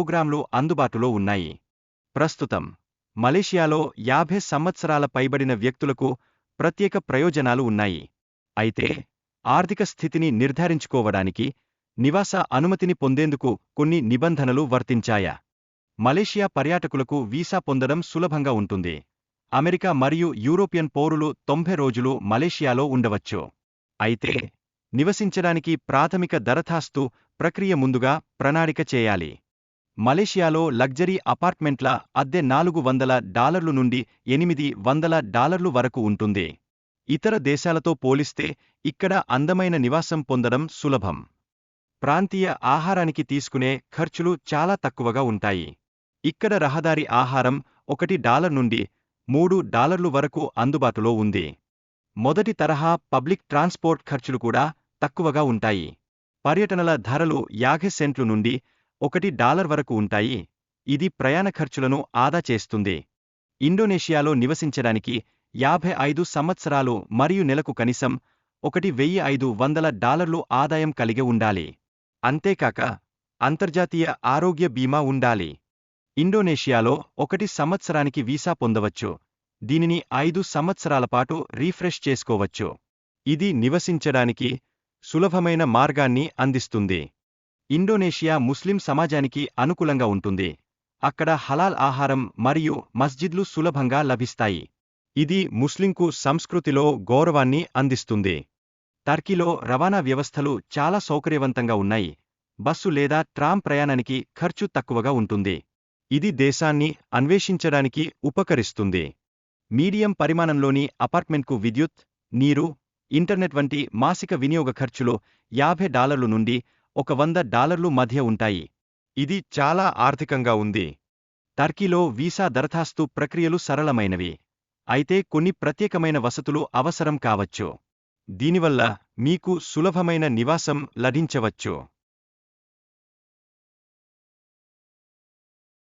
ప్రోగ్రాంలు అందుబాటులో ఉన్నాయి. ప్రస్తుతం మలేషియాలో 50 సంవత్సరాల పైబడిన వ్యక్తులకు ప్రత్యేక ప్రయోజనాలు ఉన్నాయి. అయితే ఆర్థిక స్థితిని నిర్ధారించుకోవడానికి నివాస అనుమతిని పొందేందుకు కొన్ని నిబంధనలు వర్తించాయా. మలేషియా పర్యాటకులకు వీసా పొందడం సులభంగా ఉంటుంది. అమెరికా మరియు యూరోపియన్ పౌరులు 90 రోజులు మలేషియాలో ఉండవచ్చు. అయితే నివసించడానికి ప్రాథమిక దరఖాస్తు ప్రక్రియ ముందుగా ప్రణాళిక చేయాలి. మలేషియాలో లగ్జరీ అపార్ట్మెంట్ల అద్దె $400 నుండి $800 వరకు ఉంటుంది. ఇతర దేశాలతో పోలిస్తే ఇక్కడ అందమైన నివాసం పొందడం సులభం. ప్రాంతీయ ఆహారానికి తీసుకునే ఖర్చులు చాలా తక్కువగా ఉంటాయి. ఇక్కడ రహదారి ఆహారం $1 నుండి $3 వరకు అందుబాటులో ఉంది. మొదటి తరహా పబ్లిక్ ట్రాన్స్పోర్ట్ ఖర్చులు కూడా తక్కువగా ఉంటాయి. పర్యటనల ధరలు 50 సెంట్లు నుండి $1 వరకు ఉంటాయి. ఇది ప్రయాణ ఖర్చులను ఆదా చేస్తుంది. ఇండోనేషియాలో నివసించడానికి 55 సంవత్సరాలు మరియు నెలకు కనీసం $1,500 ఆదాయం కలిగి ఉండాలి. అంతేకాక అంతర్జాతీయ ఆరోగ్య బీమా ఉండాలి. ఇండోనేషియాలో 1 సంవత్సరానికి వీసా పొందవచ్చు. దీనిని 5 సంవత్సరాల పాటు రీఫ్రెష్ చేసుకోవచ్చు. ఇది నివసించడానికి సులభమైన మార్గాన్ని అందిస్తుంది. ఇండోనేషియా ముస్లిం సమాజానికి అనుకూలంగా ఉంటుంది. అక్కడ హలాల్ ఆహారం మరియు మస్జిద్లు సులభంగా లభిస్తాయి. ఇది ముస్లింకు సంస్కృతిలో గౌరవాన్ని అందిస్తుంది. టర్కీలో రవాణా వ్యవస్థలు చాలా సౌకర్యవంతంగా ఉన్నాయి. బస్సు లేదా ట్రామ్ ప్రయాణానికి ఖర్చు తక్కువగా ఉంటుంది. ఇది దేశాన్ని అన్వేషించడానికి ఉపకరిస్తుంది. మీడియం పరిమాణంలోని అపార్ట్మెంట్కు విద్యుత్, నీరు, ఇంటర్నెట్ వంటి మాసిక వినియోగ ఖర్చులు $50 నుండి $100 మధ్య ఉంటాయి. ఇది చాలా ఆర్థికంగా ఉంది. టర్కీలో వీసా దరఖాస్తు ప్రక్రియలు సరళమైనవి. అయితే కొన్ని ప్రత్యేకమైన వసతులు అవసరం కావచ్చు. దీనివల్ల మీకు సులభమైన నివాసం లభించవచ్చు.